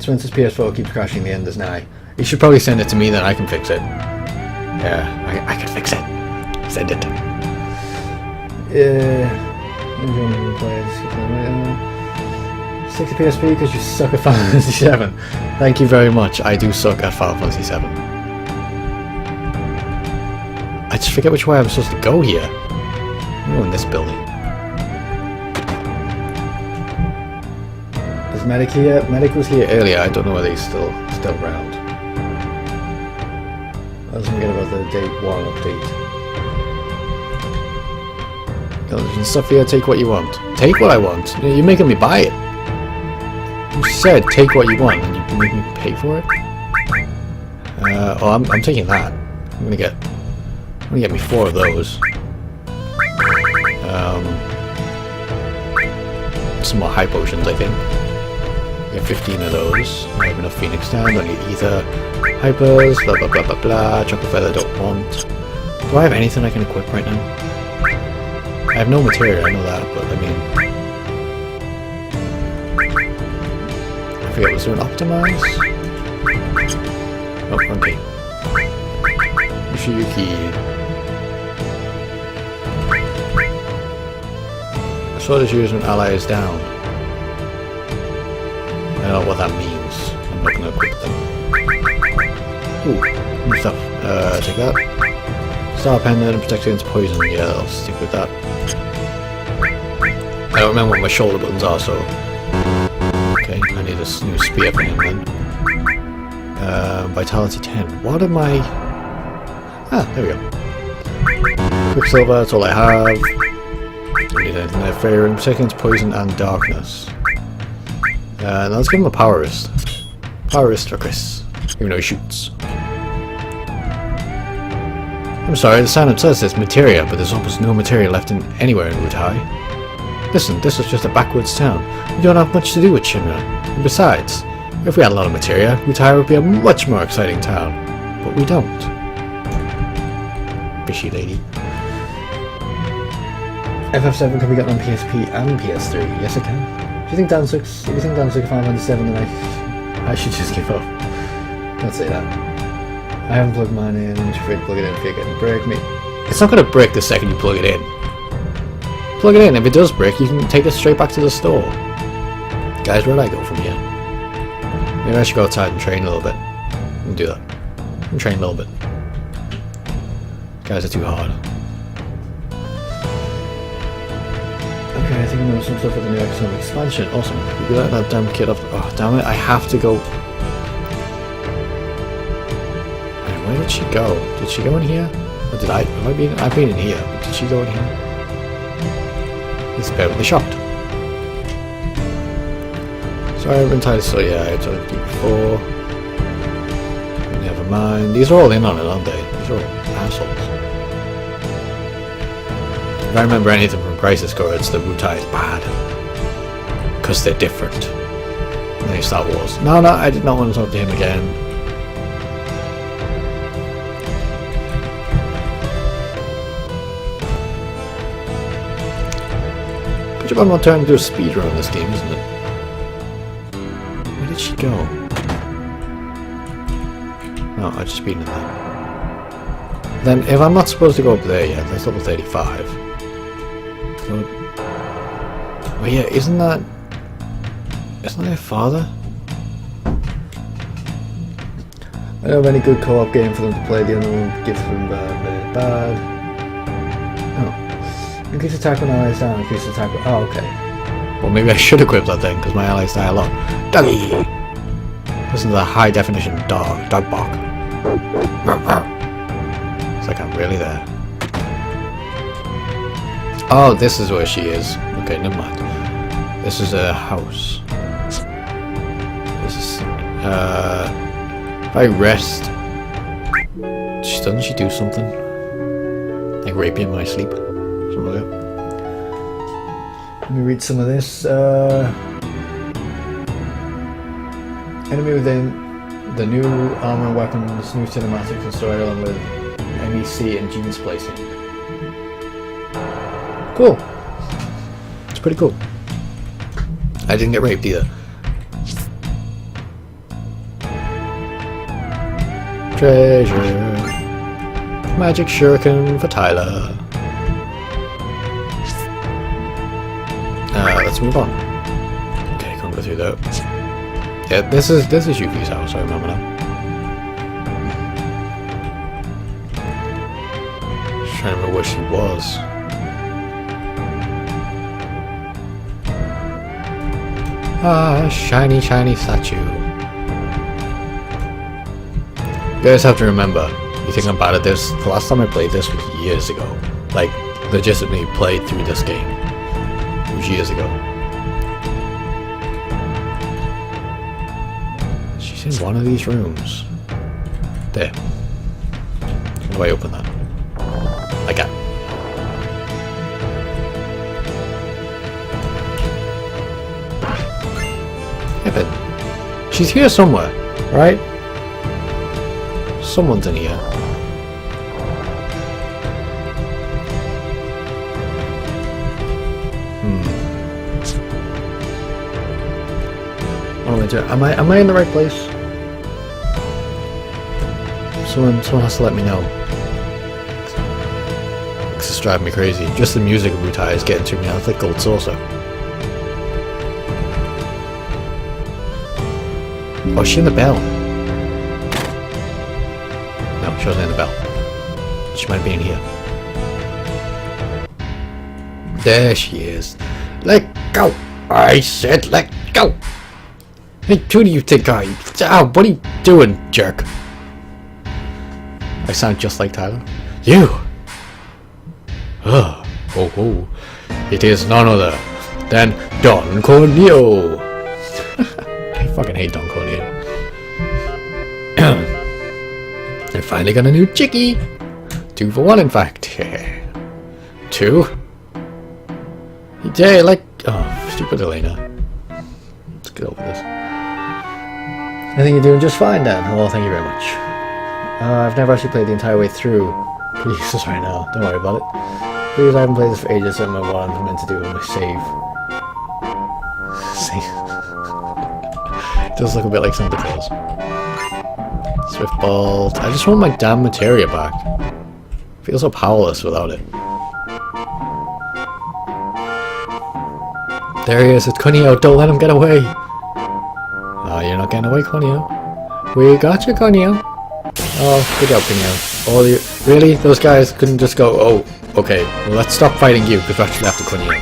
Spencer's PS4 keeps crashing, the end is nigh. You should probably send it to me, then I can fix it. Yeah, I can fix it. Send it. 60 PSP because you suck at Final Fantasy VII. Thank you very much. I do suck at Final Fantasy VII. I just forget which way I'm supposed to go here. I'm in this building. Is Medic here? Medic was here earlier. I don't know whether he's still around. I was forget about the day 1 update. Television stuff here. Take what you want. Take what I want. You're making me buy it. You said take what you want, and you make me pay for it. Oh, I'm taking that. I'm gonna get me 4 of those. Some more high potions, I think. Get 15 of those. I have enough Phoenix down. Don't need either. Hypers. Blah blah blah blah blah. Chocolate feather. Don't want. Do I have anything I can equip right now? I have no material. I know that, but I mean. I forget, was there an optimize? Oh, okay. Yoshiyuki. A sword is used when ally is down. I don't know what that means. I'm not gonna equip them. Ooh, new stuff. Take that. Star pendant and protect against poison. Yeah, I'll stick with that. I don't remember what my shoulder buttons are, so. Okay, I need a new spear for him then. Vitality 10. What am I... Ah, there we go. Quicksilver, that's all I have. Don't need anything there. Fairing, protecting against poison and darkness. Now let's give him a power wrist. Power wrist for Chris. Even though he shoots. I'm sorry, the sign-up says there's materia, but there's almost no materia left anywhere in Wutai. Listen, this is just a backwoods town. We don't have much to do with Shinra. And besides, if we had a lot of materia, Wutai would be a much more exciting town. But we don't. Bishy lady. FF7 can be gotten on PSP and PS3. Yes, I can. If you think Dan sucks Final Fantasy VII, then I should just give up. Don't say that. I haven't plugged mine in. I'm afraid to plug it in if you're getting break me. It's not going to break the second you plug it in. Plug it in. If it does break, you can take it straight back to the store. Guys, where do I go from here? Maybe I should go outside and train a little bit. And do that. And train a little bit. Guys are too hard. Okay, I think I'm doing some stuff with the new XCOM expansion. Awesome. You let that damn kid off. Oh, damn it. I have to go. Where did she go? Did she go in here? Or did I? I've been in here. But did she go in here? He's apparently shocked. Sorry, I've been tired. So yeah, I told you before. Never mind. These are all in on it, aren't they? These are all assholes. If I remember anything from Crisis Core, it's that Wutai is bad. Because they're different. And they Star Wars. No, I did not want to talk to him again. Good job I'm not trying to do a speedrun in this game, isn't it? Where did she go? No, I just been in there. Then, if I'm not supposed to go up there yet, that's level 35. So, oh yeah, isn't that her father? I don't have any good co-op game for them to play. The other one gives them bad. Oh. Increase attack when allies down, increase attack when... Oh, okay. Well, maybe I should equip that then, because my allies die a lot. Doggy! Listen to the high definition dog bark. It's like I'm really there. Oh, this is where she is. Okay, never mind. This is a house. This is... if I rest... Doesn't she do something? Like rape me in my sleep? Something like that. Let me read some of this. Enemy within the new armor and weapons, new cinematics and story along with MEC and gene splicing. Cool. It's pretty cool. I didn't get raped either. Treasure. Magic shuriken for Tyler. Let's move on. Okay, can't go through that. Yeah, this is Yuki's house, I remember now. Just trying to remember where she was. Ah, shiny, shiny statue. You guys have to remember, you think I'm bad at this? The last time I played this was years ago. Like, legitimately played through this game. It was years ago. She's in one of these rooms. There. How do I open that? I can. Heaven. She's here somewhere, right? Someone's in here. Oh, am I in the right place? Someone has to let me know. This is driving me crazy. Just the music of Butai is getting to me now. It's like Gold Saucer. Oh, is she in the bell? No, she wasn't in the bell. She might be in here. There she is. Let go! I said let go! Hey, who do you think I... Oh, what are you doing, jerk? I sound just like Tyler. You! Oh. It is none other than Don Corneo! I fucking hate Don Corneo. I finally got a new chickie! 2 for 1, in fact. 2? Yeah, like... Oh, stupid Elena. Let's get over this. I think you're doing just fine, Dan. Oh, thank you very much. I've never actually played the entire way through. Pretty useless right now. Don't worry about it. Because I haven't played this for ages, I don't know what I'm meant to do with my save. It does look a bit like Santa Claus. Swift Bolt. I just want my damn materia back. I feel so powerless without it. There he is. It's Cuneo. Don't let him get away. Oh, you're not getting away, Cuneo. We got you, Cuneo. Oh, good job, Cuneo. Oh, really? Those guys couldn't just go, oh, okay, well, let's stop fighting you, because we're actually after Cuneo.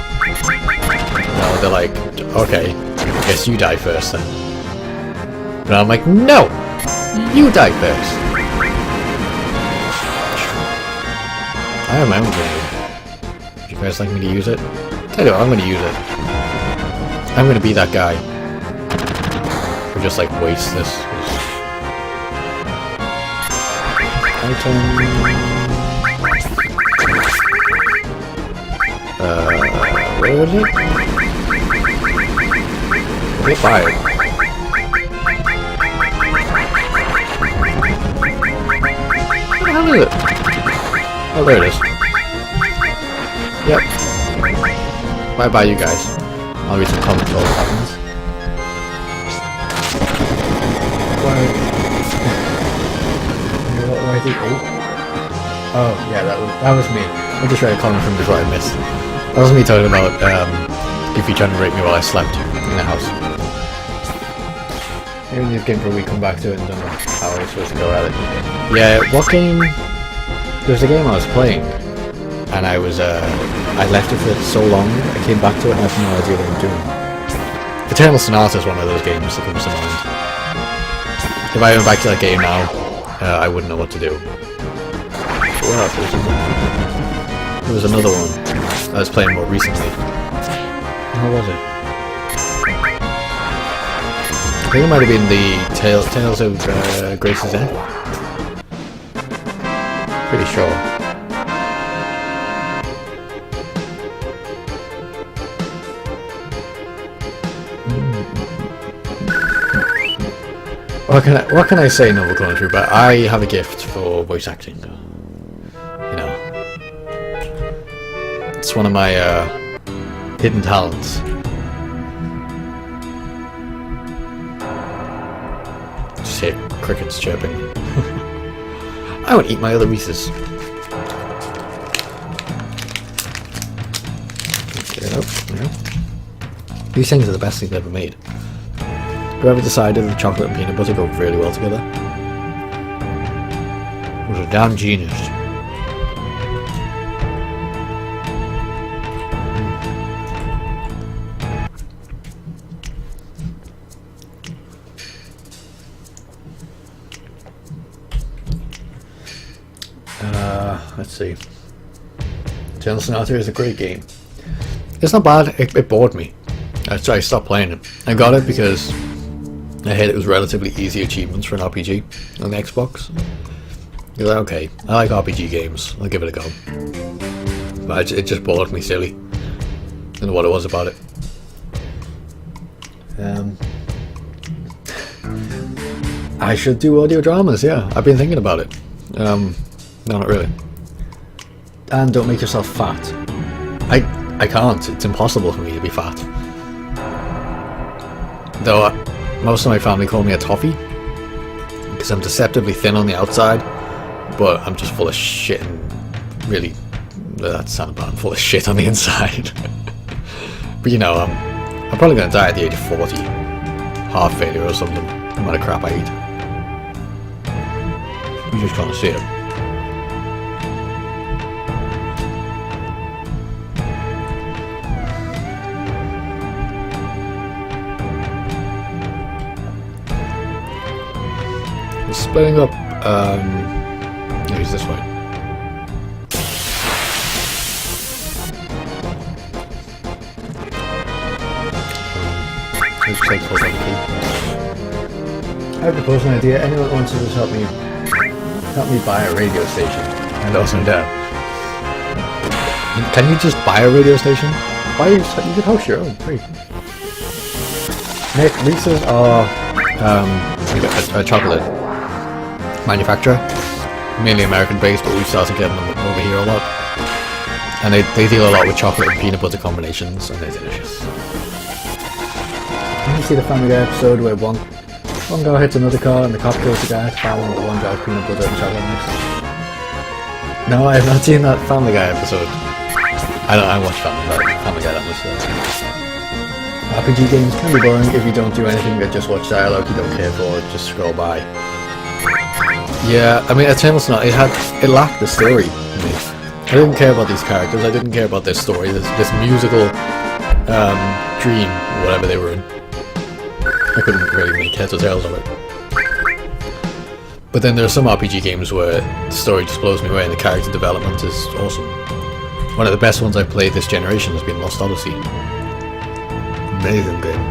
No, they're like, okay, I guess you die first then. But I'm like, no! You die first! I have my own grenade. Would you guys like me to use it? Tell you what, I'm gonna use it. I'm gonna be that guy. Or just like waste this. Item. Where was it? Get fired. What the hell is it? Oh, there it is. Yep. Bye bye, you guys. I'll read some comments while it happens. Why did Oh, yeah, that was me. I just read a comment from before I missed. That was me talking about if you're trying to rape me while I slept in the house. Maybe this game for a week, come back to it and don't know how I was supposed to go at it. Yeah, what game? There was a game I was playing, and I left it for so long, I came back to it and I have no idea what I'm doing. Eternal Sonata is one of those games that comes to mind. If I went back to that game now, I wouldn't know what to do. But what else? There was another one I was playing more recently. What was it? I think it might have been the Tales of Grace's End. Pretty sure. What can I say, Novel Country, but I have a gift for voice acting. You know. It's one of my hidden talents. crickets chirping. I want to eat my other Reese's. Get up, yeah. These things are the best things ever made. Whoever decided that chocolate and peanut butter go really well together was a damn genius. Let's see. Eternal Sonata is a great game. It's not bad. It bored me. I stopped playing it. I got it because I heard it was relatively easy achievements for an RPG on the Xbox. You're like, okay, I like RPG games. I'll give it a go. But it just bored me silly. I don't know what it was about it. I should do audio dramas. Yeah, I've been thinking about it. No, not really. And don't make yourself fat. I can't. It's impossible for me to be fat. Though most of my family call me a toffee because I'm deceptively thin on the outside, but I'm just full of shit and really, that sounded bad, I'm full of shit on the inside. But you know, I'm probably going to die at the age of 40. Heart failure or something, no matter crap I eat. You just can't see it. Splitting up, use this way. I propose an idea. Anyone wants to just help me buy a radio station and also down. Can you just buy a radio station? You could host your own, free. Nick, Reese's are a chocolate manufacturer, mainly American based, but we've started getting them over here a lot. And they deal a lot with chocolate and peanut butter combinations, and they're delicious. Did you see the Family Guy episode where one car hits another car and the cop kills the guy following with one jar of peanut butter and chocolate mix? No, I have not seen that Family Guy episode. I watch Family Guy that much. RPG games can be boring if you don't do anything but just watch dialogue you don't care for, just scroll by. Yeah, I mean, Eternal Sonata, it lacked the story. I didn't care about these characters, I didn't care about their story, this musical dream, whatever they were in. I couldn't really make heads or tails of it. But then there are some RPG games where the story just blows me away and the character development is awesome. One of the best ones I've played this generation has been Lost Odyssey. Amazing game.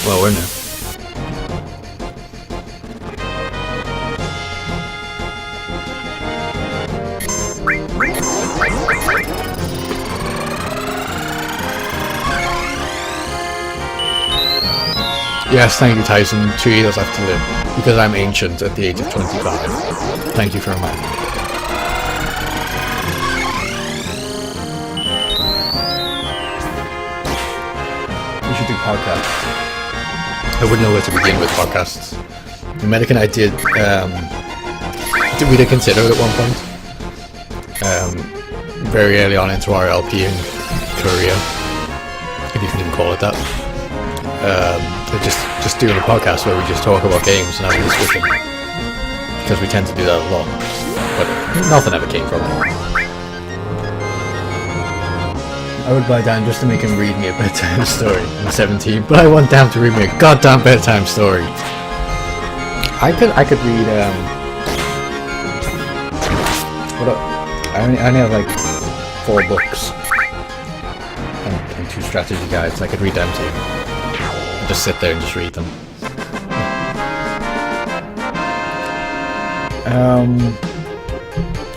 Well, we're now. Yes, thank you, Tyson. 2 years left to live. Because I'm ancient at the age of 25. Thank you for reminding me. We should do podcasts. I wouldn't know where to begin with podcasts. American I did we did consider it at one point. Very early on into our LP in Korea, if you can even call it that. Just doing a podcast where we just talk about games and have a discussion. Because we tend to do that a lot. But nothing ever came from it. I would buy Dan just to make him read me a bedtime story. I'm 17, but I want Dan to read me a goddamn bedtime story. I could read I only have like 4 books and 2 strategy guides. I could read them to you. And just sit there and just read them.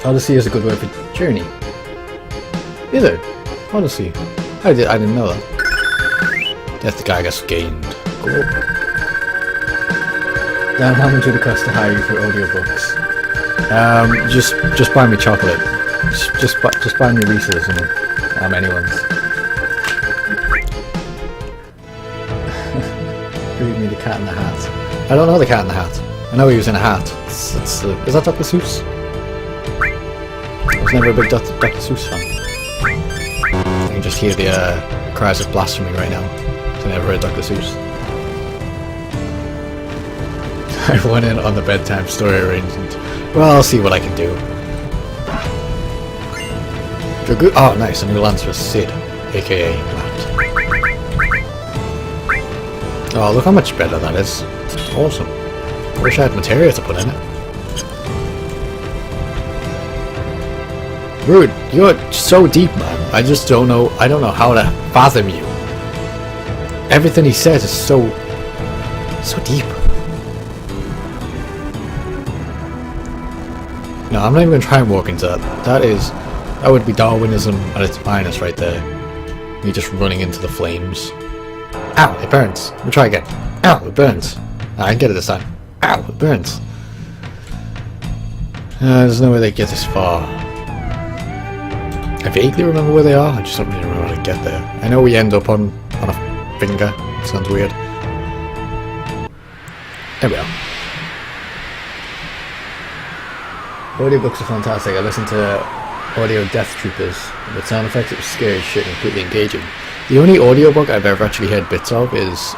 Odyssey is a good word for journey. Is it? Odyssey. I didn't know that. That's the guy gets gained. Cool. Dan, how much would it cost to hire you for audiobooks? Just buy me chocolate. Just buy me Reese's and How many ones? Read me the Cat in the Hat. I don't know the Cat in the Hat. I know he was in a hat. Is that Dr. Seuss? I was never a big Dr. Seuss fan. I can just hear the cries of blasphemy right now. I never heard Dr. Seuss. I went in on the bedtime story arrangement. Well, I'll see what I can do. Oh, nice. A new lance for Sid, aka Matt. Oh, look how much better that is. It's awesome. I wish I had materia to put in it. Rude, you're so deep, man. I just don't know. I don't know how to fathom you. Everything he says is so deep. No, I'm not even gonna try and walk into that. That would be Darwinism at its finest right there. Me just running into the flames. Ow, it burns. Let me try again. Ow, it burns. I can get it this time. Ow, it burns. There's no way they get this far. I vaguely remember where they are, I just don't really remember how to get there. I know we end up on a finger. It sounds weird. There we are. Audiobooks are fantastic. I listened to Audio Death Troopers. With sound effects, it was scary as shit and completely engaging. The only audiobook I've ever actually heard bits of is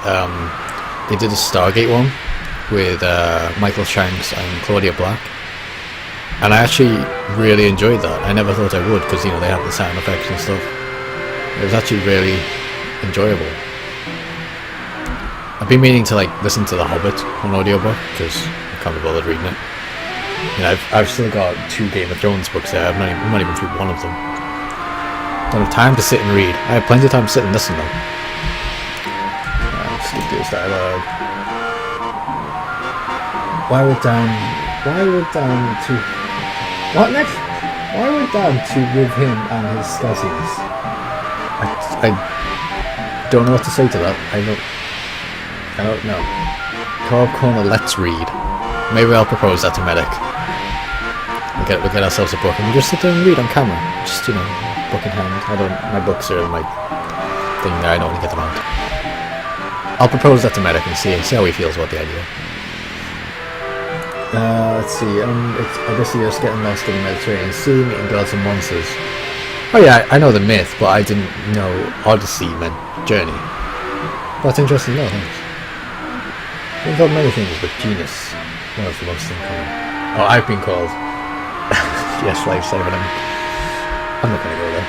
they did a Stargate one with Michael Shanks and Claudia Black, and I actually really enjoyed that. I never thought I would, because, you know, they have the sound effects and stuff. It was actually really enjoyable. I've been meaning to listen to The Hobbit on audiobook, because I can't be bothered reading it. You know, I've still got 2 Game of Thrones books there. I'm not even through one of them. Don't have time to sit and read. I have plenty of time to sit and listen though. Skip this dialogue. Why would Dan to with him and his scuzzies? I don't know what to say to that. I don't know. Co-op corner, let's read. Maybe I'll propose that to Medic. We'll get ourselves a book and we just sit there and read on camera. Just, you know, book in hand. My books are in my thing there. I don't want to get them out. I'll propose that to Medic and see how he feels about the idea. Let's see. I guess you're just getting lost in the Mediterranean Sea, meeting gods and monsters. Oh yeah, I know the myth, but I didn't know Odyssey meant journey. That's interesting to know, thanks. I've been called many things, but genius, one of the most in common. Oh, I've been called. Yes, lifesaver. I'm not gonna go there.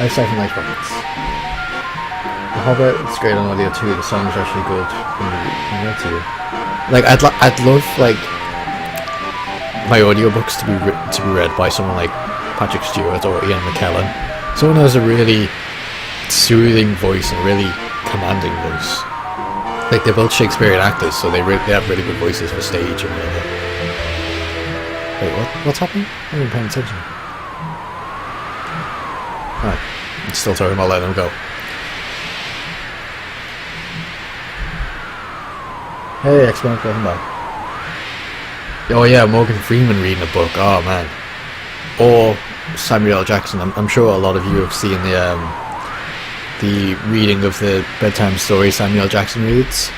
Lifesaver life rockets. The Hobbit, it's great on audio too. The songs are actually good when you read to you. I'd love my audiobooks to be read by someone like Patrick Stewart or Ian McKellen. Someone who has a really soothing voice and really commanding voice. They're both Shakespearean actors, so they have really good voices for stage and whatever. Wait, what's happening? I haven't been paying attention. Alright, I'm still talking about letting them go. Hey, X-Men, welcome back. Oh yeah, Morgan Freeman reading a book. Oh man. Or Samuel L. Jackson. I'm sure a lot of you have seen the reading of the bedtime story Samuel L. Jackson reads.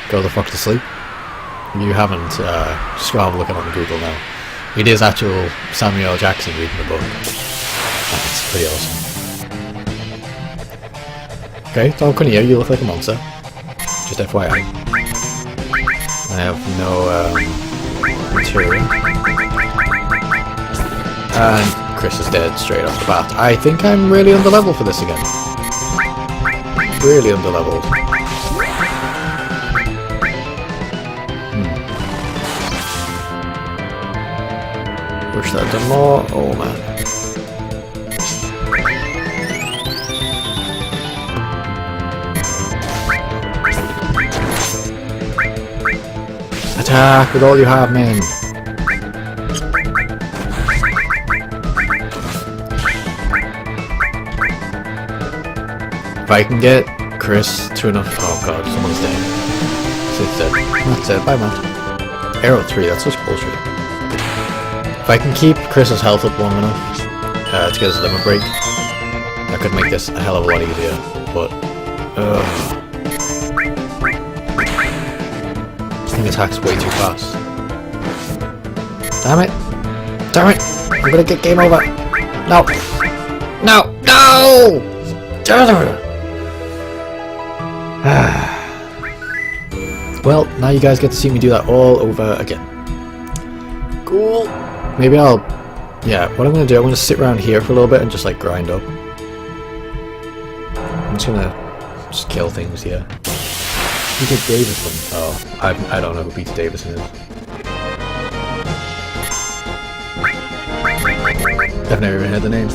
Go the fuck to sleep. If you haven't, just go have a look at it on Google now. It is actual Samuel L. Jackson reading the book. That's pretty awesome. Okay, Tom Cuneo, you look like a monster. Just FYI. I have no material. And Chris is dead straight off the bat. I think I'm really underleveled for this again. Really underleveled. Wish that I'd done more. Oh man. Attack with all you have, men. If I can get Chris to enough. Oh god, someone's dead. Sid's dead. That's it. Bye, man. Arrow 3, that's such bullshit. If I can keep Chris's health up long enough to get his limit break, could make this a hell of a lot easier, but this thing attacks way too fast. Damn it! Damn it! I'm gonna get game over! No! No! No! Well, now you guys get to see me do that all over again. Cool! Maybe I'll... Yeah, what I'm gonna do, I'm gonna sit around here for a little bit and just like grind up. I'm just gonna kill things here. Peter Davison. Oh, I don't know who Peter Davison is. I've never even heard the name.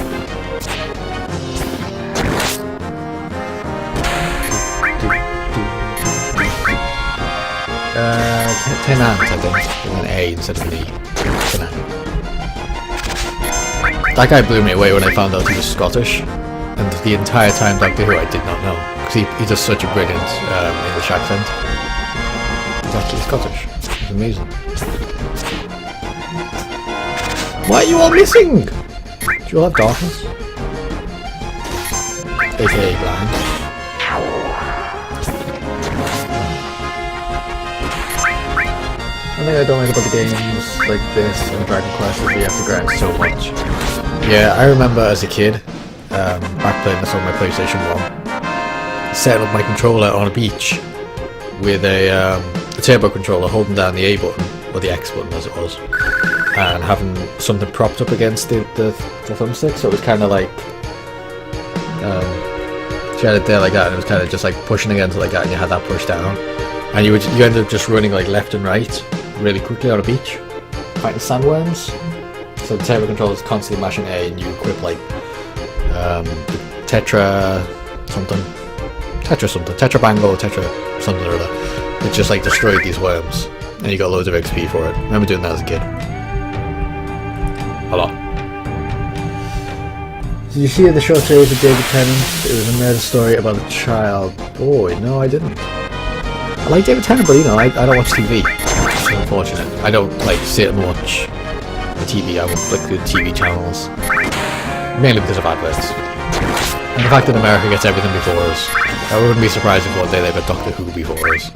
Tenant, I think. With an A instead of an E. Tenant. That guy blew me away when I found out he was Scottish. And the entire time Doctor Who I did not know. Because he does such a brilliant English accent. He's actually Scottish. It's amazing. Why are you all missing? Do you all have darkness? AKA blind. One thing I don't like about the games like this and Dragon Quest is that you have to grind so much. Yeah, I remember as a kid, back playing this on my PlayStation 1, setting up my controller on a beach with a turbo controller holding down the A button, or the X button as it was, and having something propped up against the thumbstick, so it was kind of like, you had it there like that, and it was kind of just like pushing against it like that, and you had that pushed down, and you ended up just running like left and right really quickly on a beach, fighting sandworms. So the turbo controller is constantly mashing A, and you equip like Tetra Bango, Tetra something or other. It just like destroyed these worms, and you got loads of XP for it. I remember doing that as a kid. A lot. Did you see the short series of David Tennant? It was a murder story about a child boy. No, I didn't. I like David Tennant, but you know, I don't watch TV. It's unfortunate. I don't like sit and watch the TV. I won't flick through the TV channels. Mainly because of adverts. And the fact that America gets everything before us. I wouldn't be surprised if one day they got Doctor Who before us.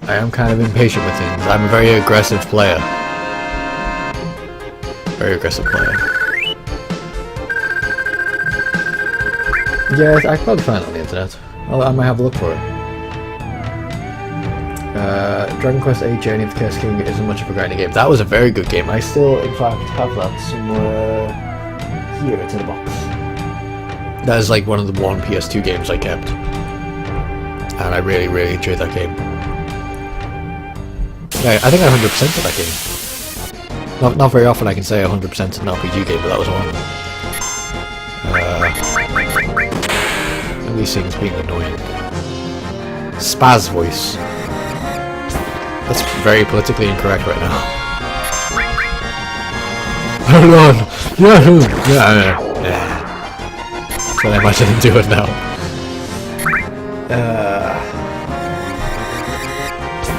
I am kind of impatient with things. I'm a very aggressive player. Very aggressive player. Yeah, I could probably find it on the internet. I might have a look for it. Dragon Quest VIII Journey of the Cursed King isn't much of a grinding game. That was a very good game. I still, in fact, have that somewhere here. It's in a box. That is like one of the one PS2 games I kept. And I really, really enjoyed that game. Yeah, I think I 100%ed that game. Not very often I can say 100%ed an RPG game, but that was one. These things being annoying. Spaz voice. That's very politically incorrect right now. Hold on! Yeah. That's what I imagine them doing now.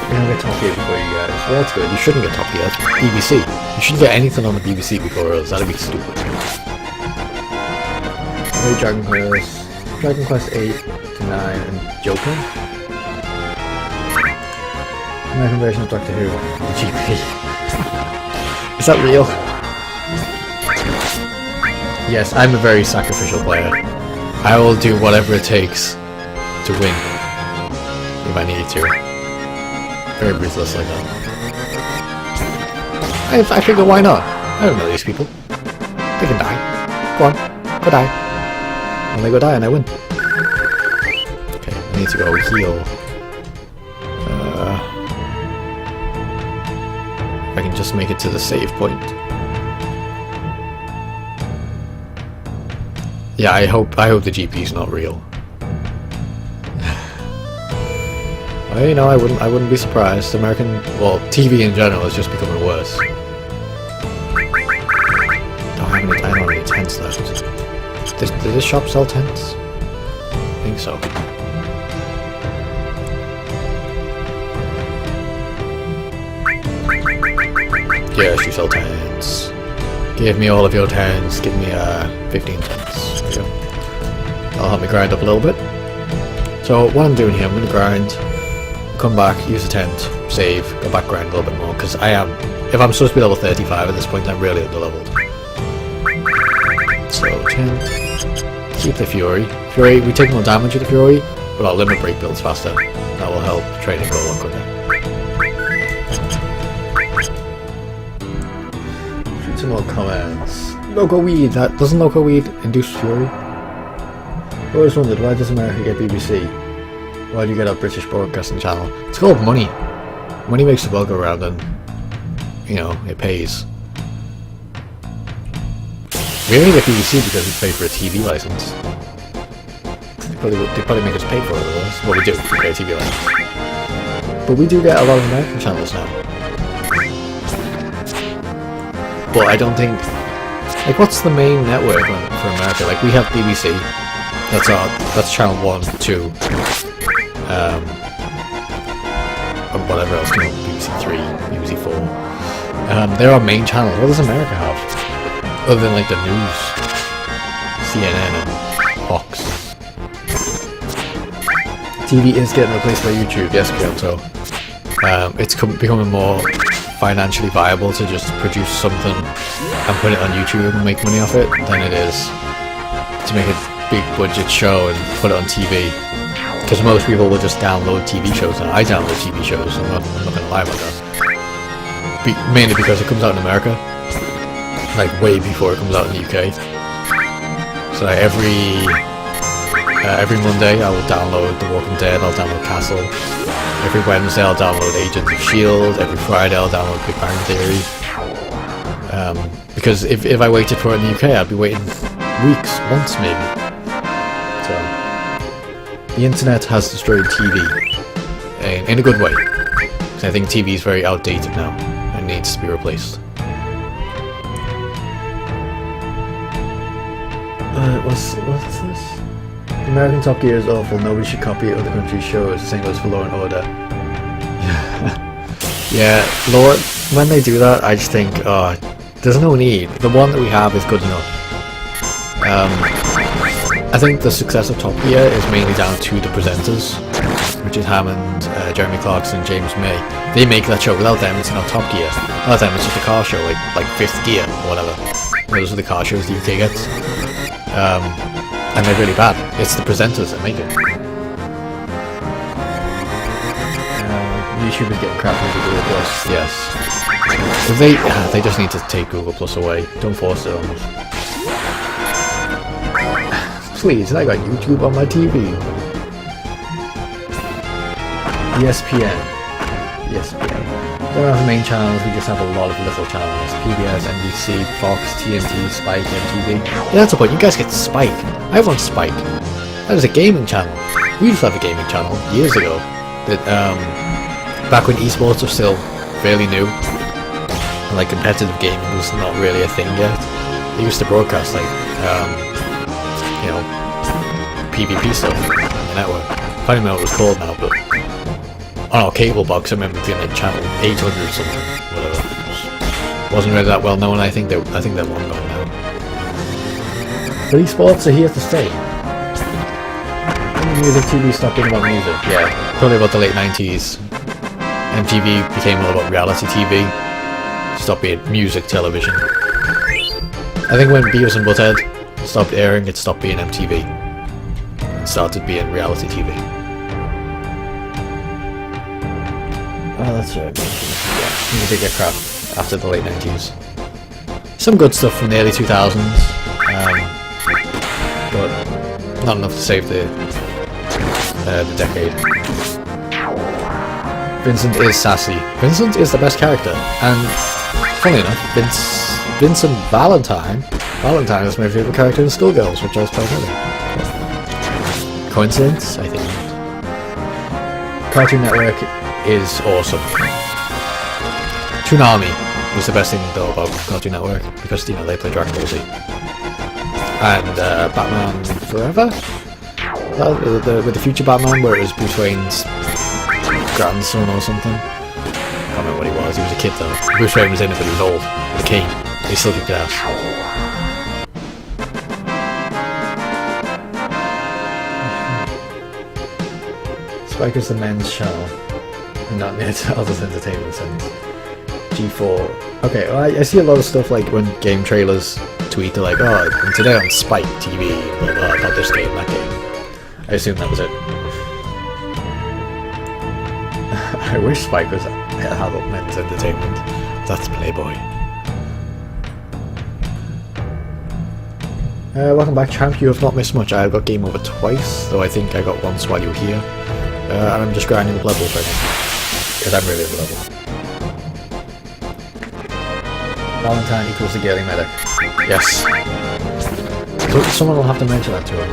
We're gonna get top tier before you guys. Well, that's good. You shouldn't get top tier. That's BBC. You shouldn't get anything on the BBC before us. That'd be stupid. Dragon Quest 8 to 9 and Joker. American version of Doctor Who. GP. Is that real? Yes, I'm a very sacrificial player. I will do whatever it takes to win if I need to. Very ruthless like that. I figure why not? I don't know these people. They can die. Go on, go die. And they go die and I win. Okay, I need to go heal. If I can just make it to the save point. Yeah, I hope the GP's not real. Well, you know, I wouldn't be surprised. American, well, TV in general is just becoming worse. I don't have any tents left. Does this shop sell tents? I think so. Yes, you sell 10s. Give me all of your 10s. Give me 15 10s. There we go. That'll help me grind up a little bit. So what I'm doing here, I'm going to grind, come back, use a tent, save, go back, grind a little bit more, because I am, if I'm supposed to be level 35 at this point, I'm really under-leveled. So, tent, keep the Fury. Fury, we take more damage with the Fury, but our limit break builds faster. That will help training go a lot quicker. Shoot some more comments. Local weed, doesn't local weed induce Fury? I always wondered, why does America get BBC? Why do you get a British broadcasting channel? It's called money. Money makes the world go round, and, you know, it pays. We only get BBC because we pay for a TV license. They probably make us pay for it otherwise. Well, we do, we pay a TV license. But we do get a lot of American channels now. But I don't think... Like, what's the main network for America? Like, we have BBC. That's channel 1, 2, and whatever else, you know, BBC 3, BBC 4. They're our main channels. What does America have? Other than like the news, CNN and Fox. TV is getting replaced by YouTube, yes, Kyoto. It's becoming more financially viable to just produce something and put it on YouTube and make money off it than it is to make a big budget show and put it on TV. Because most people will just download TV shows, and I download TV shows, I'm not gonna lie about that. Mainly because it comes out in America, like way before it comes out in the UK. So like every Monday I will download The Walking Dead, I'll download Castle. Every Wednesday I'll download Agents of S.H.I.E.L.D. Every Friday I'll download Big Bang Theory. Because if I waited for it in the UK, I'd be waiting weeks, months maybe. So the internet has destroyed TV in a good way. Because I think TV is very outdated now and needs to be replaced. What's this? The American Top Gear is awful. Nobody should copy other countries' shows. The same goes for Law and Order. Yeah, when they do that, I just think, oh, there's no need. The one that we have is good enough. I think the success of Top Gear is mainly down to the presenters, Richard Hammond, Jeremy Clarkson, James May. They make that show. Without them, it's not Top Gear. Without them, it's just a car show, like Fifth Gear or whatever. Those are the car shows the UK gets. And they're really bad. It's the presenters that make it. YouTube is getting crap into Google Plus, yes. They just need to take Google Plus away. Don't force it on us. Please, I got YouTube on my TV. ESPN. ESPN. We don't have main channels, we just have a lot of little channels. PBS, NBC, Fox, TNT, Spike, MTV. Yeah, that's the point, you guys get Spike. I want Spike. That is a gaming channel. We used to have a gaming channel years ago. That, back when esports were still fairly new. And like competitive gaming was not really a thing yet. They used to broadcast like, you know, PvP stuff on the network. I don't know what it was called now, but on our cable box I remember being like channel 800 or something, whatever. Wasn't really that well known. I think they're well known now. But esports are here to stay. When music TV stopped being about music, yeah, probably about the late 90s. MTV became all about reality TV. Stopped being music television. I think when Beavis and Butthead stopped airing, it stopped being MTV. It started being reality TV. Oh, that's right. Yeah, you did get crap after the late 90s. Some good stuff from the early 2000s, but not enough to save the decade. Vincent is sassy. Vincent is the best character, and funny enough, Vincent Valentine is my favourite character in Skullgirls, which I was playing earlier. Coincidence? I think. Cartoon Network is awesome. Toonami was the best thing though about Cartoon Network, because, you know, they play Dragon Ball Z. And Batman Forever? With the future Batman, where it was Bruce Wayne's grandson or something. can't remember what he was. He was a kid though. Bruce Wayne was in it, but he was old. With a cane. He still kicked ass. Spike is the men's channel, and not near to others' entertainment sense. G4. Okay, well, I see a lot of stuff like when game trailers tweet, they're like, oh, and today on Spike TV, blah blah, about this game, that game. I assume that was it. I wish Spike was adult men's entertainment. That's Playboy. Welcome back, champ. You have not missed much. I got game over twice, though I think I got once while you were here. And I'm just grinding the blood bowl right now. Because I'm really at the level. Valentine equals the Gaily medic. Yes. So someone will have to mention that to him.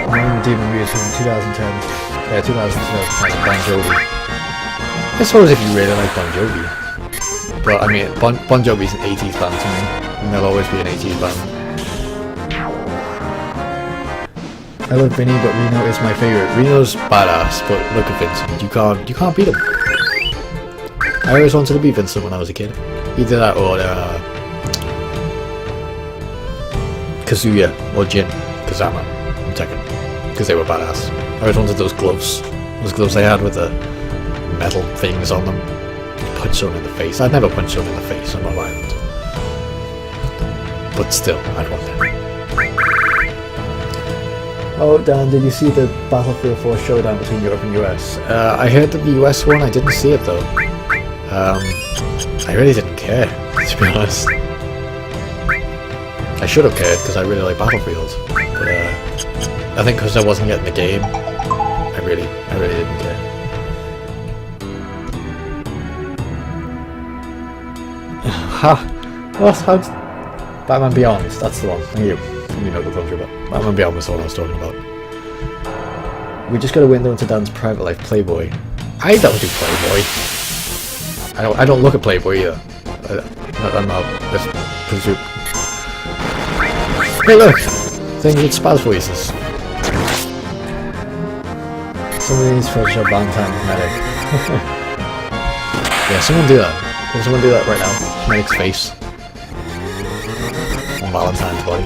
I'm Demon Muse from 2010. Yeah, 2010. Bon Jovi. I suppose if you really like Bon Jovi. But I mean, Bon Jovi's an 80s band to me. And they'll always be an 80s band. I love Vinny, but Reno is my favourite. Reno's badass, but look at Vincent. You can't beat him. I always wanted to be Vincent when I was a kid. Either that or Kazuya or Jin Kazama from Tekken, because they were badass. I always wanted those gloves they had with the metal things on them. Punch someone in the face. I'd never punch someone in the face. I'm not violent, but still, I'd want them. Oh, Dan, did you see the Battlefield 4 showdown between Europe and US? I heard that the US one. I didn't see it though. I really didn't care, to be honest. I should have cared because I really like Battlefield, but I think because I wasn't getting the game, I really didn't care. Ha! What? How's Batman Beyond? That's the one. Thank you. You know what I'm talking about. Batman Beyond was the one I was talking about. We just got a window into Dan's private life. Playboy. I don't do Playboy. I don't look at Playboy either. I'm not. Hey look! Things with spaz voices. Somebody needs Photoshop Valentine medic. Yeah, someone do that. Can someone do that right now? Medic's face. On Valentine's body.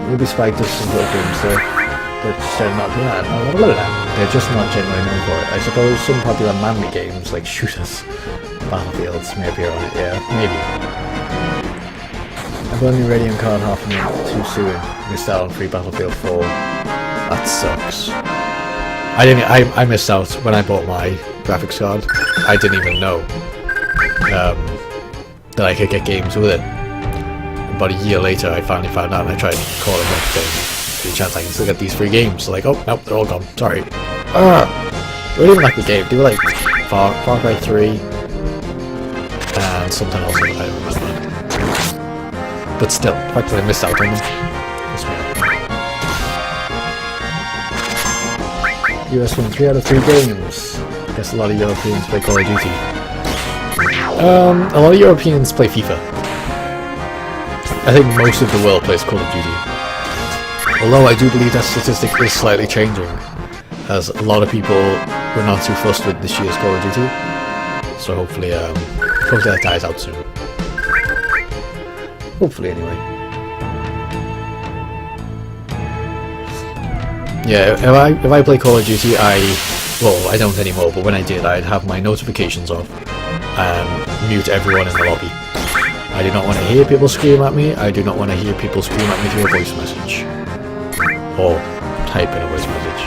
Maybe Spike does some good games there. They're just not doing that. They're just not generally known for it. I suppose some popular manly games like shooters, Battlefields may appear on it, yeah, maybe. I've only ready on card half a minute too soon. Missed out on free Battlefield 4. That sucks. I missed out when I bought my graphics card. I didn't even know that I could get games with it. About a year later I finally found out and I tried calling up saying, any chance I can still get these free games? So like, oh nope, they're all gone, sorry. They weren't even like the game, they were like Far Cry 3 and something else that I don't remember. But still, the fact that I missed out on them. US won 3 out of 3 games. I guess a lot of Europeans play Call of Duty. A lot of Europeans play FIFA. I think most of the world plays Call of Duty. Although I do believe that statistic is slightly changing, as a lot of people were not too fussed with this year's Call of Duty. So hopefully that dies out soon. Hopefully, anyway. Yeah, if I play Call of Duty, well, I don't anymore, but when I did, I'd have my notifications off and mute everyone in the lobby. I do not want to hear people scream at me. I do not want to hear people scream at me through a voice message. Or type in a voice message.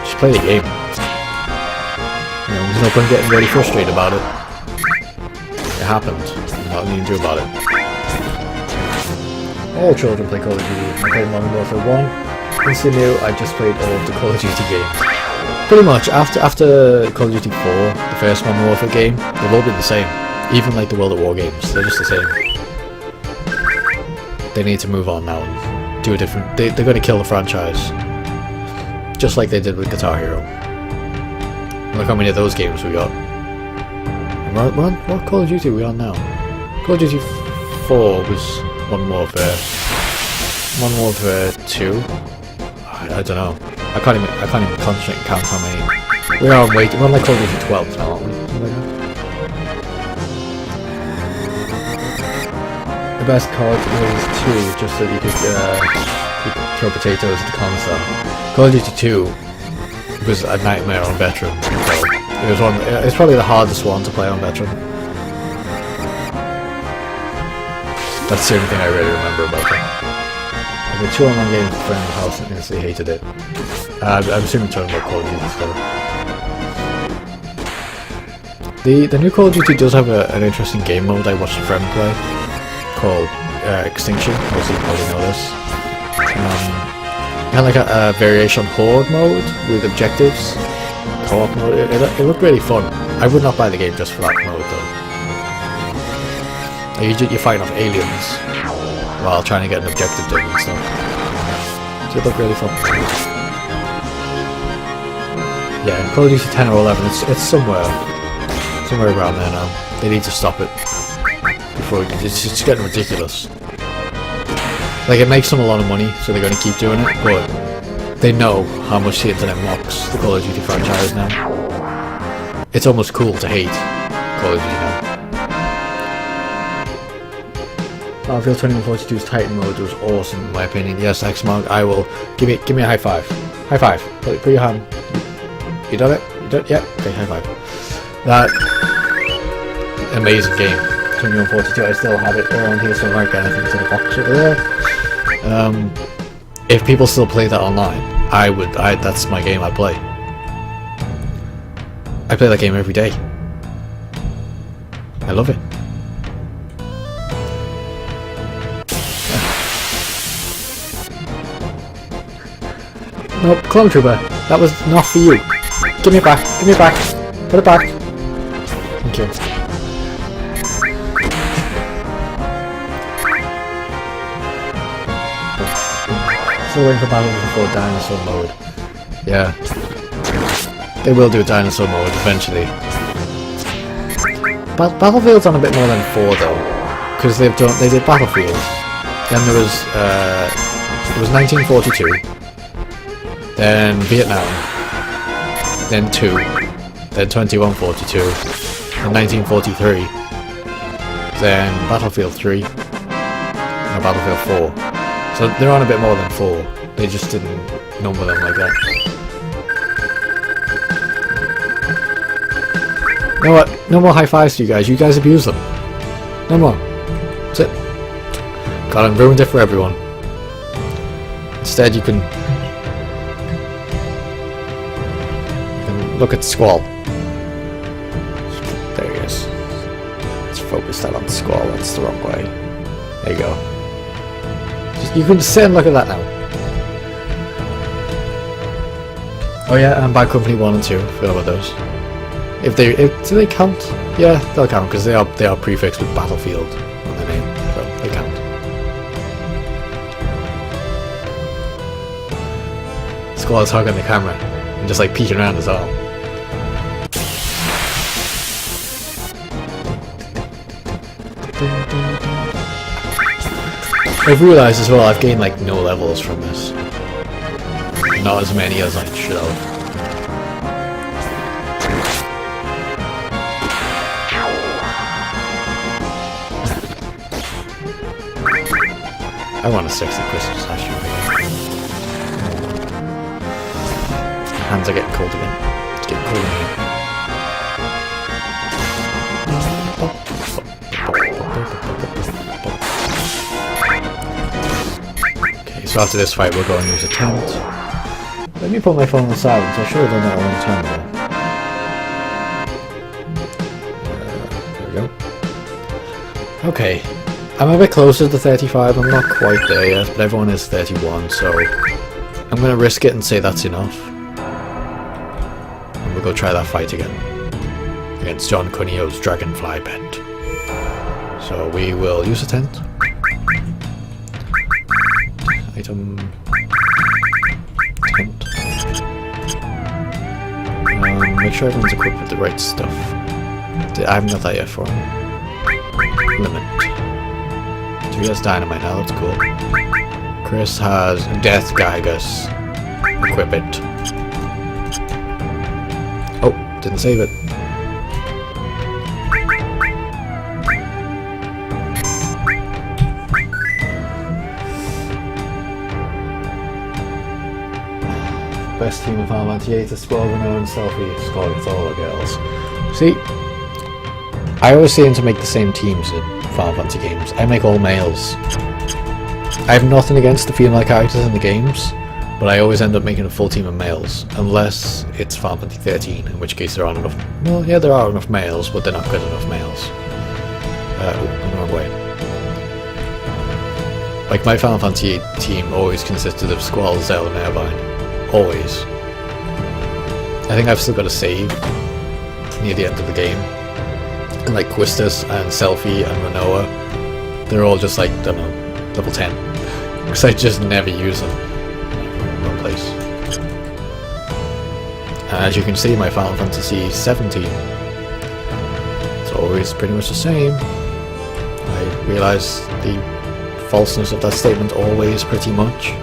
Just play the game. You know, there's no point getting really frustrated about it. It happened. There's nothing you can do about it. All children play Call of Duty. I played Modern Warfare 1. Since new, I just played all of the Call of Duty games. Pretty much, after Call of Duty 4, the first Modern Warfare game, they've all been the same. Even like the World at War games, they're just the same. They need to move on now and do a different... They're going to kill the franchise. Just like they did with Guitar Hero. Look how many of those games we got. What Call of Duty are we on now? Call of Duty 4 was Modern Warfare. Modern Warfare 2? I don't know. I can't even concentrate and count how many. We're on we're on like Call of Duty 12 now, aren't we? Something like that. The best COD was 2, just so you could throw potatoes at the console. Call of Duty 2 was a nightmare on veteran. So it was it's probably the hardest one to play on veteran. That's the only thing I really remember about it. I did 2 online games with a friend in the house and instantly hated it. I'm assuming you're talking about Call of Duty still. The new Call of Duty does have an interesting game mode I watched a friend play called Extinction. Most of you probably know this. Kind of like a variation on Horde mode with objectives. Co-op mode. It looked really fun. I would not buy the game just for that mode though. You're fighting off aliens while trying to get an objective done and stuff. So it looked really fun. Yeah, Call of Duty 10 or 11, it's somewhere around there now. They need to stop it before it's just getting ridiculous. Like, it makes them a lot of money, so they're going to keep doing it, but they know how much the internet mocks the Call of Duty franchise now. It's almost cool to hate Call of Duty now. Battlefield 2042's Titan mode was awesome in my opinion. Yes, X-Mark, I will give me a high five. High five. Put your hand. You done it? You done it? Yeah. Okay, high five. That amazing game. 2142. I still have it around here somewhere. Again, I think it's in a box over there. If people still play that online, that's my game I play. I play that game every day. I love it. Nope, Clone Trooper. That was not for you. Give me it back. Give me it back. Put it back. Thank you. Still waiting for Battlefield 4 dinosaur mode. Yeah. They will do a dinosaur mode eventually. Battlefield's on a bit more than 4 though. Because they did Battlefield. Then there was 1942. Then Vietnam, then 2, then 2142, then 1943, then Battlefield 3, and Battlefield 4. So they're on a bit more than 4, they just didn't number them like that. You know what, no more high fives to you guys abuse them. No more. That's it. God, I've ruined it for everyone. Instead you can look at Squall. There he is. Let's focus that on Squall. That's the wrong way. There you go. You can sit and look at that now. Oh yeah, and Bad Company 1 and 2. Forgot about those. Do they count? Yeah, they'll count because they are prefixed with Battlefield on their name, so they count. Squall's hugging the camera and just like peeking around his arm. I've realised as well I've gained like no levels from this. Not as many as I should have. I want a sexy Christmas statue. Hands are getting cold again. It's getting cold again. Okay, so after this fight we're going to use a tent. Let me put my phone on silent. I should have done that a long time ago. There we go. Okay. I'm a bit closer to 35, I'm not quite there yet, but everyone is 31, so I'm going to risk it and say that's enough. And we'll go try that fight again. Against John Cunio's Dragonfly Bend. So we will use a tent. Item. Tent. Make sure everyone's equipped with the right stuff. I haven't got that yet for him. Limit. He has dynamite now, that's cool. Chris has Death Geigus. equip it. Oh, didn't save it. Best team in Final Fantasy VIII, Squall, Renault, and Selfie. Squall, it's all the girls. See, I always seem to make the same teams in Final Fantasy games. I make all males. I have nothing against the female characters in the games, but I always end up making a full team of males, unless it's Final Fantasy 13, in which case there aren't enough. Well, yeah, there are enough males, but they're not good enough males. The wrong way. Like, my Final Fantasy 8 team always consisted of Squall, Zell, and Irvine. Always. I think I've still got a save near the end of the game. And like Quistis and Selfie and Renoa, they're all just like, I don't know, level 10. Because I just never use them. One place. And as you can see, my Final Fantasy 17, it's always pretty much the same. I realise the falseness of that statement, always pretty much.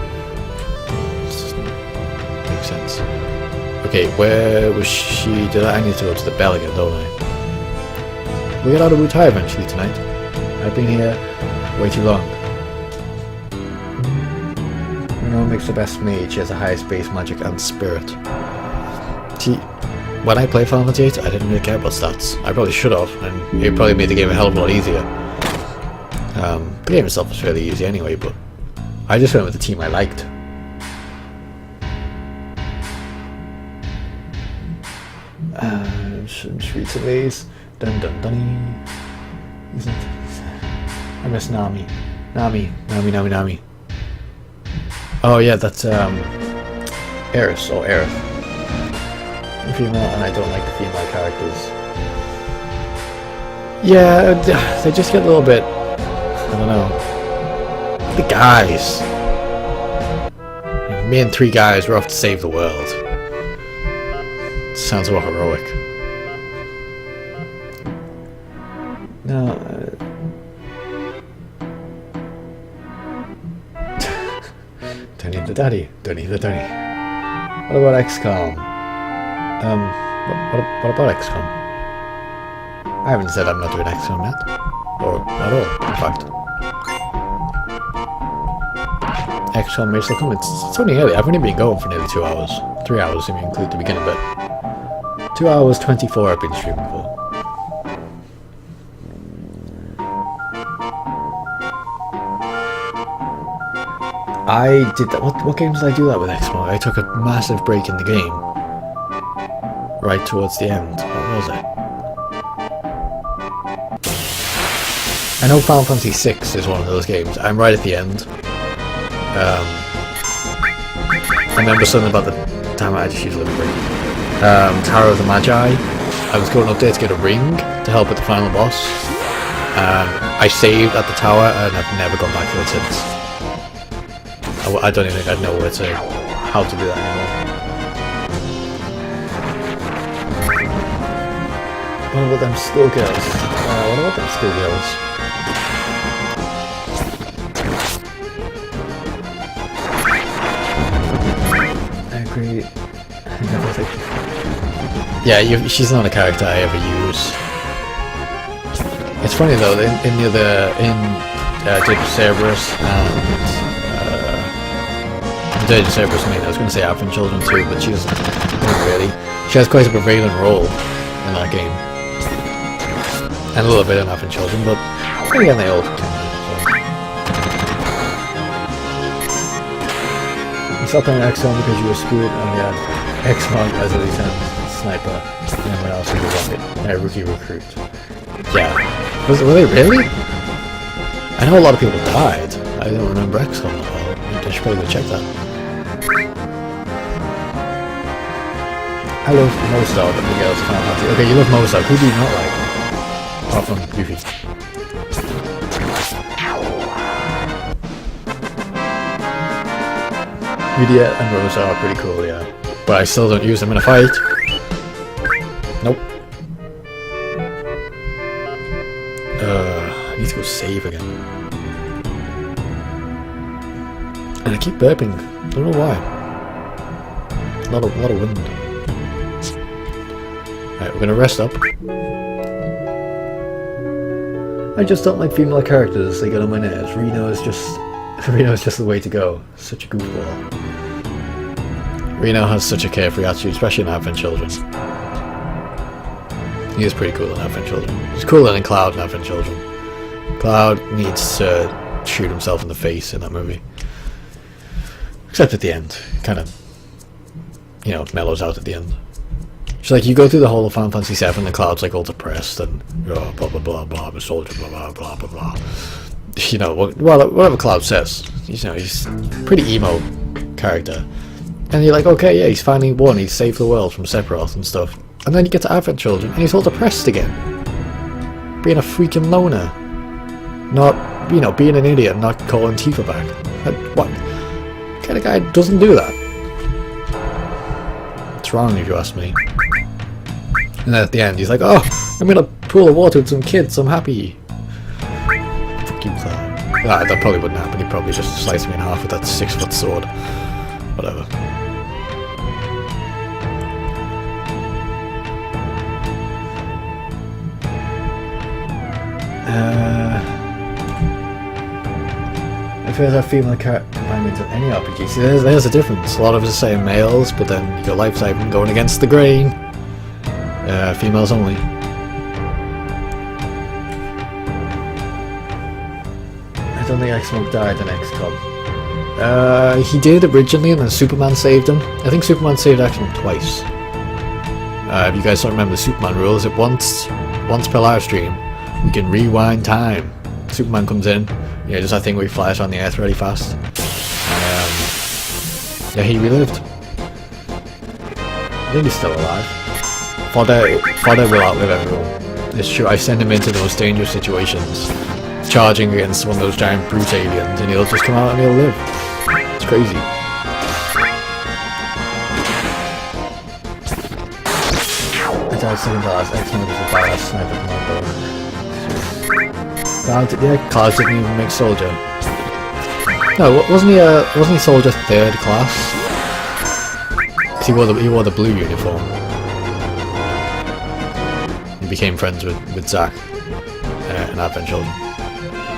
Sense. Okay, where was she? I need to go to the bell again, don't I? We'll get out of Wutai eventually tonight. I've been here way too long. Renault makes the best mage. She has the highest base magic and spirit. See, when I played Final Fantasy VIII, I didn't really care about stats. I probably should have, and it probably made the game a hell of a lot easier. The game itself was fairly easy anyway, but I just went with the team I liked. Streets of Ace. Dun dun dunny. Isn't it? I miss Nami. Nami. Oh yeah, that's Aerith or Aerith. Female, and I don't like the female characters. Yeah, they just get a little bit, I don't know. The guys. Me and 3 guys were off to save the world. Sounds more heroic. No. Don't need the daddy. What about XCOM? What about XCOM? I haven't said I'm not doing XCOM yet. Or at all, in fact. XCOM may still come. It's only early. I've only been going for nearly 2 hours. 3 hours if you include the beginning bit. 2 hours 24 I've been streaming for. I did that. What games did I do that with XCOM? I took a massive break in the game. Right towards the end. What was it? I know Final Fantasy VI is one of those games. I'm right at the end. I remember something about the time I just used a little break. Tower of the Magi. I was going up there to get a ring to help with the final boss. I saved at the tower and I've never gone back to it since. I don't even think I'd know how to do that anymore. What about them schoolgirls? What about them schoolgirls? I agree. Yeah, she's not a character I ever use. It's funny though, in Jade of Cerberus and Jade of Cerberus, I was going to say Advent Children too, but she's not really. She has quite a prevalent role in that game. And a little bit in Advent Children, but again they all can. You stopped playing XCOM because you were screwed, and you had XCOM as a lieutenant sniper, and everyone else was a rocket, and a rookie recruit. Yeah. Were they really? I know a lot of people died. I don't remember XCOM that well. I should probably go check that. I love Mostar, but the girls can't have it. Okay, you love Mostar. Who do you not like? Apart from Yuffie. Udia and Rosa are pretty cool, yeah. But I still don't use them in a fight. Nope. I need to go save again. And I keep burping. Don't know why. lot of wind. Right, we're gonna rest up. I just don't like female characters. They get on my nerves. Reno is just the way to go. Such a goofball. Reno has such a carefree attitude, especially in Advent Children. He is pretty cool in Advent Children. He's cooler than Cloud in Advent Children. Cloud needs to shoot himself in the face in that movie. Except at the end. Kind of, you know, mellows out at the end. It's like you go through the whole of Final Fantasy VII and Cloud's like all depressed and blah blah blah blah, I'm a soldier, blah blah blah blah blah. You know, well, whatever Cloud says. You know, he's a pretty emo character. And you're like, okay, yeah, he's finally won, he's saved the world from Sephiroth and stuff. And then you get to Advent Children and he's all depressed again. Being a freaking loner. Not, you know, being an idiot and not calling Tifa back. Like, what kind of guy doesn't do that? It's wrong if you ask me. And then at the end he's like, oh, I'm in a pool of water with some kids, I'm happy. Fuck you, Cloud. That probably wouldn't happen, he'd probably just slice me in half with that 6-foot sword. Whatever. I feel like female companions in any RPG. See, there's a difference. A lot of us are saying males, but then you got Lifecycle going against the grain. Females only. I don't think X-Smoke died in XCOM. He did originally, and then Superman saved him. I think Superman saved X-Smoke twice. If you guys don't remember the Superman rules, it once per live stream, we can rewind time. Superman comes in, you know, just that thing where he flies around the earth really fast. Yeah, he relived. I think he's still alive. Fodder will outlive everyone. It's true, I send him into those dangerous situations, charging against one of those giant brute aliens, and he'll just come out and he'll live. It's crazy. I died second to last. X-Men was a badass sniper commander. Cloud didn't even make soldier. No, wasn't he soldier 3rd class? Because he wore the blue uniform. He became friends with Zack in Advent Children.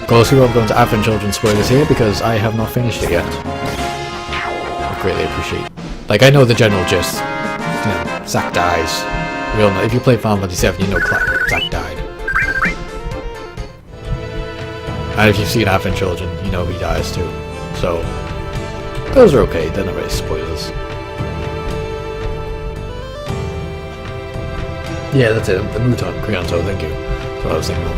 Of course, we won't go into Advent Children spoilers here because I have not finished it yet. I greatly appreciate. Like, I know the general gist. You know, Zack dies. We all know. If you play Final Fantasy VII, you know Zack died. And if you've seen Advent Children, you know he dies too. So, those are okay. They're not really spoilers. Yeah, that's it. The Mouton, Creonto, thank you. That's what I was thinking of.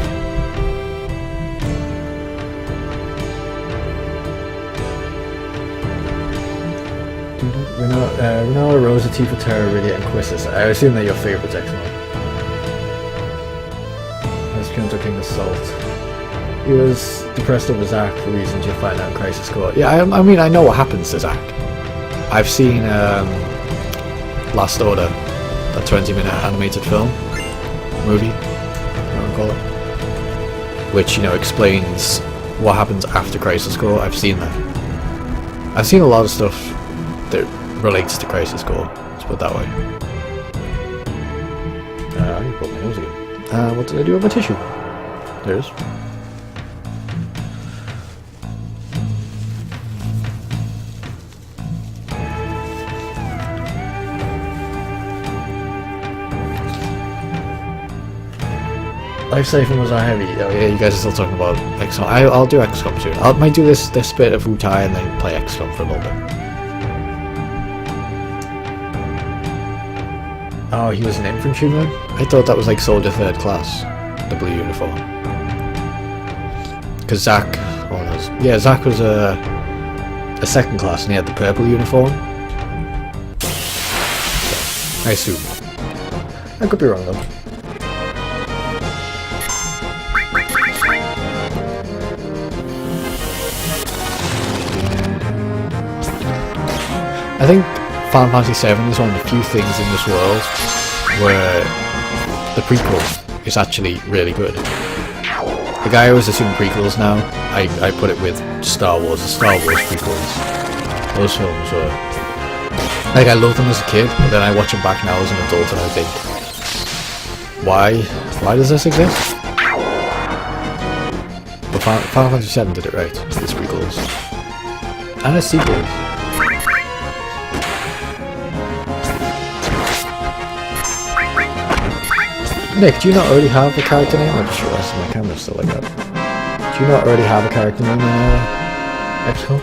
Renala, Rosa, Tifa, Terra, Iridia, and Quistis. I assume they're your favourites, X-Men. That's Creonto King of Salt. He was depressed over Zack for reasons you'll find out in Crisis Core. Yeah, I mean, I know what happens to Zack. I've seen Last Order, that 20-minute animated movie, I don't call it, which, you know, explains what happens after Crisis Core. I've seen that. I've seen a lot of stuff that relates to Crisis Core, let's put it that way. I need to put my nose again. What did I do with my tissue? There it is. Lifecycle was our heavy. Oh yeah, you guys are still talking about XCOM. I'll do XCOM soon. I might do this bit of Wutai and then play XCOM for a little bit. Oh, he was an infantryman? I thought that was like soldier 3rd class, the blue uniform. Because Zack was a 2nd class and he had the purple uniform. So, I assume. I could be wrong though. I think Final Fantasy VII is one of the few things in this world where the prequel is actually really good. The guy always assumed prequels now. I put it with Star Wars. The Star Wars prequels. Those films were Like, I loved them as a kid, but then I watch them back now as an adult and I think, why does this exist? But Final Fantasy VII did it right. It's prequels. And a sequel. Nick, do you not already have a character name? I just realised my camera's still like that. Do you not already have a character name in XCOM?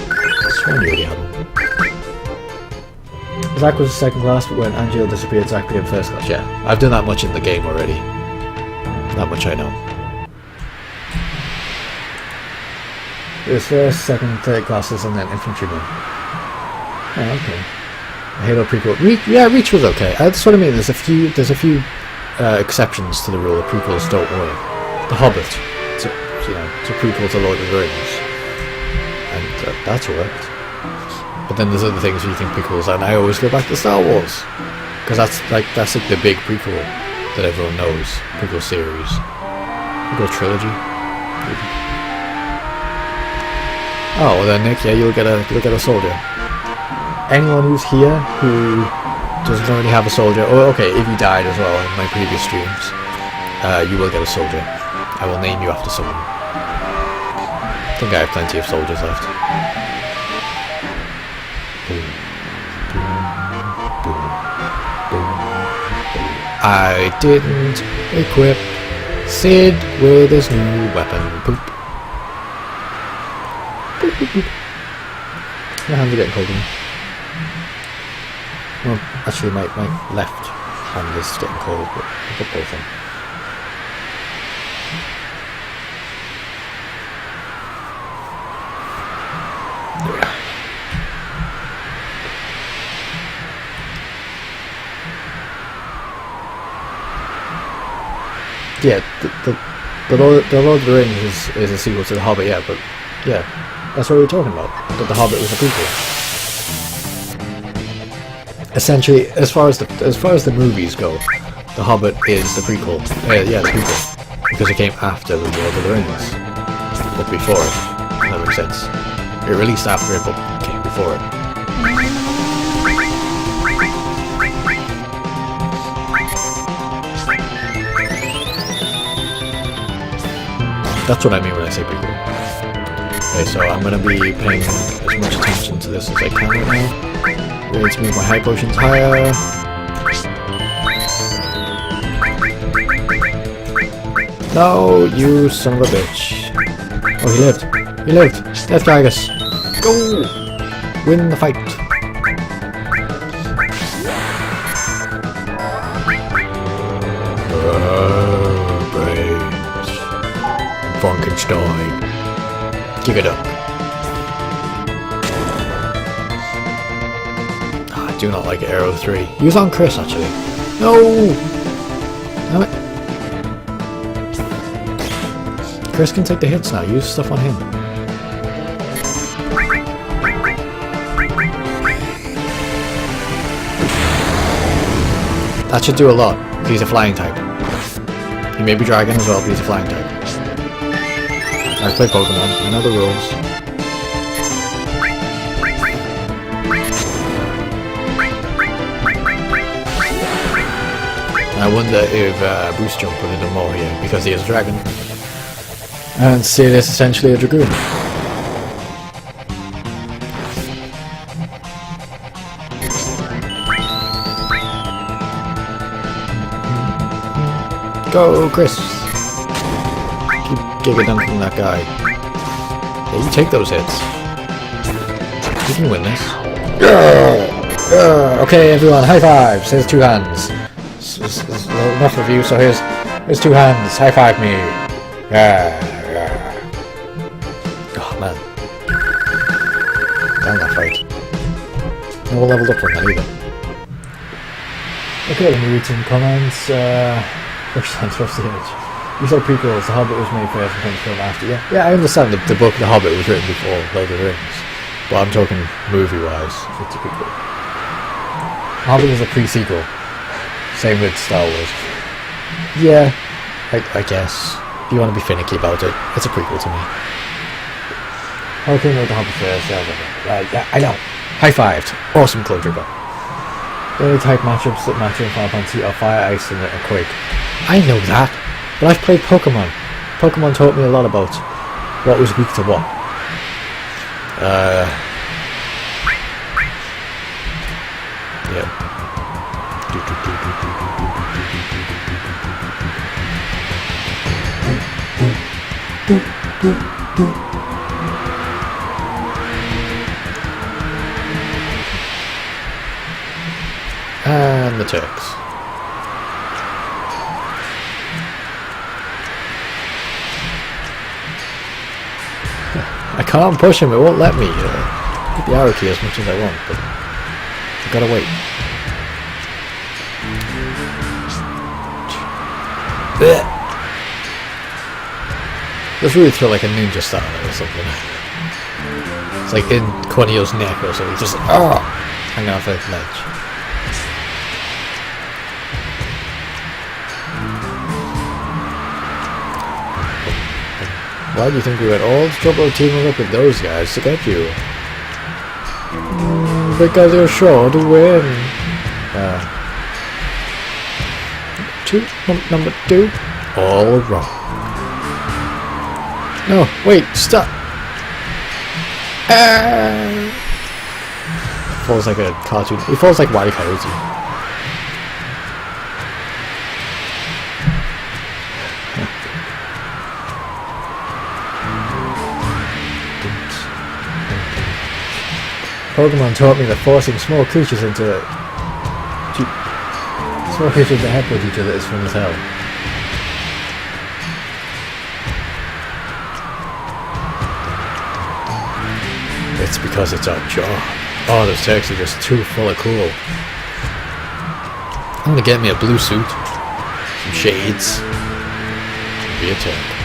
I swear you already have one. Zack was second class, but when Angelo disappeared, Zack became first class. Yeah, I've done that much in the game already. That much I know. It was first, second, third classes, and then infantryman. Oh, okay. Halo prequel. Reach was okay. That's what I mean. There's a few exceptions to the rule. Prequels don't work. The Hobbit. It's a prequel to Lord of the Rings, and that's worked. But then there's other things where you think prequels, and I always go back to Star Wars because that's like the big prequel that everyone knows. Prequel series, prequel trilogy. Oh, well then, Nick, yeah, you'll get a soldier. Anyone who's here who doesn't already have a soldier, or okay, if you died as well in my previous streams, you will get a soldier. I will name you after someone. I think I have plenty of soldiers left. I didn't equip Sid with his new weapon. Poop. Boop, boop, boop. My hands are getting cold again. Well, actually my left hand is getting cold, but I put both on. There we are. Yeah, the Lord of the Rings is a sequel to The Hobbit, yeah, but yeah, that's what we were talking about. That The Hobbit was a prequel. Essentially, as far as the movies go, The Hobbit is the prequel. Yeah, the prequel, because it came after The Lord of the Rings, but before it. That makes sense. It released after it, but came before it. That's what I mean when I say prequel. Okay, so I'm going to be paying as much attention to this as I can right now. Ready to move my high potions higher. No, you son of a bitch. Oh, he lived. He lived. Death Dragus. Go! Win the fight. Frankenstein. Give it up. Oh, I do not like Arrow 3. Use on Chris, actually. No! Damn it. Chris can take the hits now. Use stuff on him. That should do a lot. He's a flying type. He may be dragon as well, but he's a flying type. I play Pokemon, I know the rules. I wonder if Bruce Jump would have done more here, because he is a dragon. And Sid is essentially a dragoon. Go, Chris! Keep giga-dunking that guy. Yeah, you take those hits. You can win this. Okay, everyone, high fives. Here's two hands. There's enough of you, so here's two hands. High five me. Yeah. Oh man. Damn that fight. No one leveled up on that either. Okay, let me read some comments. First time, first image. You said prequels, The Hobbit was made first and Prince film after. Yeah, I understand the book The Hobbit was written before Lord of the Rings. But I'm talking movie-wise, it's a prequel. The Hobbit is a pre-sequel. Same with Star Wars. Yeah, I guess. If you want to be finicky about it, it's a prequel to me. Okay, no, The Hobbit first, yeah, I know. High-fived. Awesome Clone Trooper. The only type matchups that matter in Final Fantasy are Fire, Ice, and Quake. I know that, but I've played Pokemon. Pokemon taught me a lot about what was weak to what. Yeah. And the Turks. I can't push him, it won't let me hit the arrow key as much as I want, but I've gotta wait. Let's really throw like a ninja style or something. It's like in Corneo's neck or something, just hanging off a ledge. Why do you think we had all the trouble teaming up with those guys to get you? Because you're sure to win. Number two, all wrong. No, wait, stop. Falls like a cartoon. He falls like Wile E. Coyote. Pokemon taught me that forcing small creatures into head with each other is fun as hell. It's because it's our job. Oh, those Turks are just too full of cool. I'm gonna get me a blue suit, some shades, and be a Turk.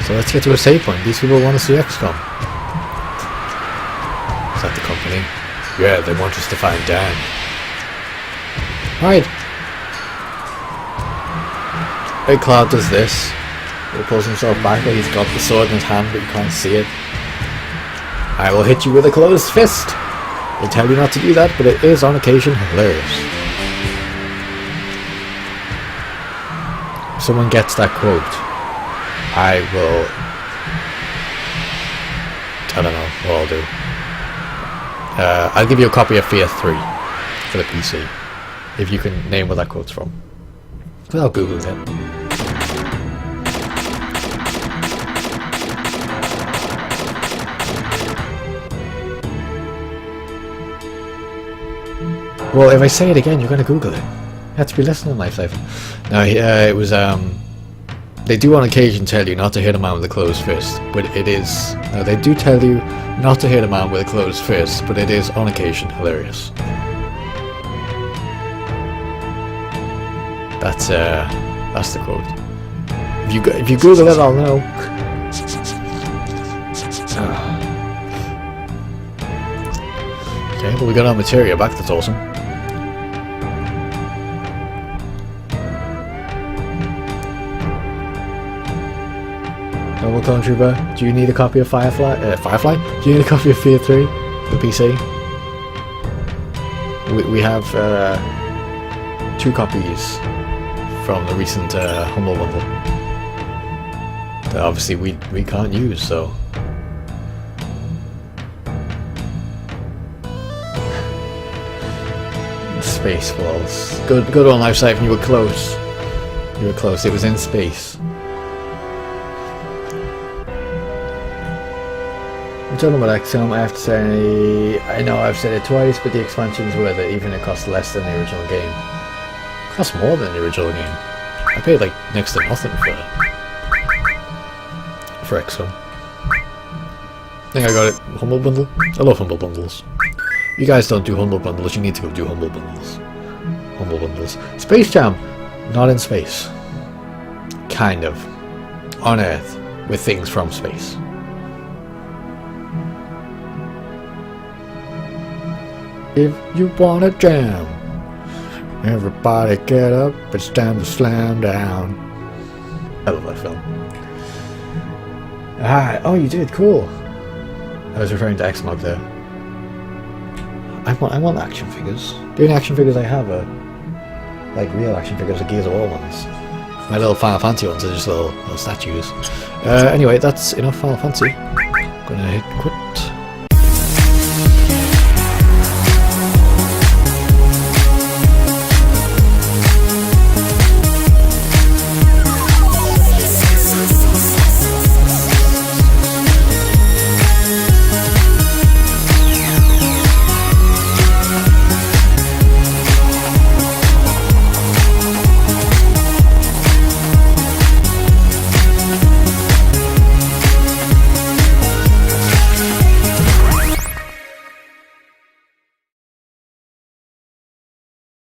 So let's get to a save point. These people want to see XCOM. Is that the company? Yeah, they want us to find Dan. Right. Big Cloud does this. He pulls himself back like he's got the sword in his hand but you can't see it. I will hit you with a closed fist. They tell you not to do that, but it is on occasion hilarious. If someone gets that quote, I don't know what I'll do. I'll give you a copy of Fear 3 for the PC, if you can name where that quote's from. I'll Google it. Well, if I say it again, you're going to Google it. You have to be listening, Lifesaver. No, it was, they do on occasion tell you not to hit a man with a closed fist, but it is... they do tell you not to hit a man with a closed fist, but it is on occasion hilarious. That's the quote. If you Google it, I'll know. Okay, well we got our materia back, that's awesome. Normal Clone Trooper, do you need a copy of Firefly? Do you need a copy of Fear 3 for the PC? We have 2 copies from the recent Humble Bundle that obviously we can't use, so... Space Walls. Good on Life Siphon, you were close. You were close, it was in space. Talking about XCOM, I have to say, I know I've said it twice, but the expansions were that even it cost less than the original game. It cost more than the original game. I paid like next to nothing for XCOM. I think I got it Humble Bundle. I love Humble Bundles. If you guys don't do Humble Bundles, you need to go do Humble Bundles. Humble Bundles. Space Jam, not in space. Kind of. On Earth, with things from space. If you wanna jam, everybody get up, it's time to slam down. I love that film. Ah, oh, you did, cool. I was referring to X-Mog there. I want action figures. The only action figures I have are like real action figures, are Gears of War ones. My little Final Fantasy ones are just little statues. Anyway, that's enough Final Fantasy. Gonna hit quit.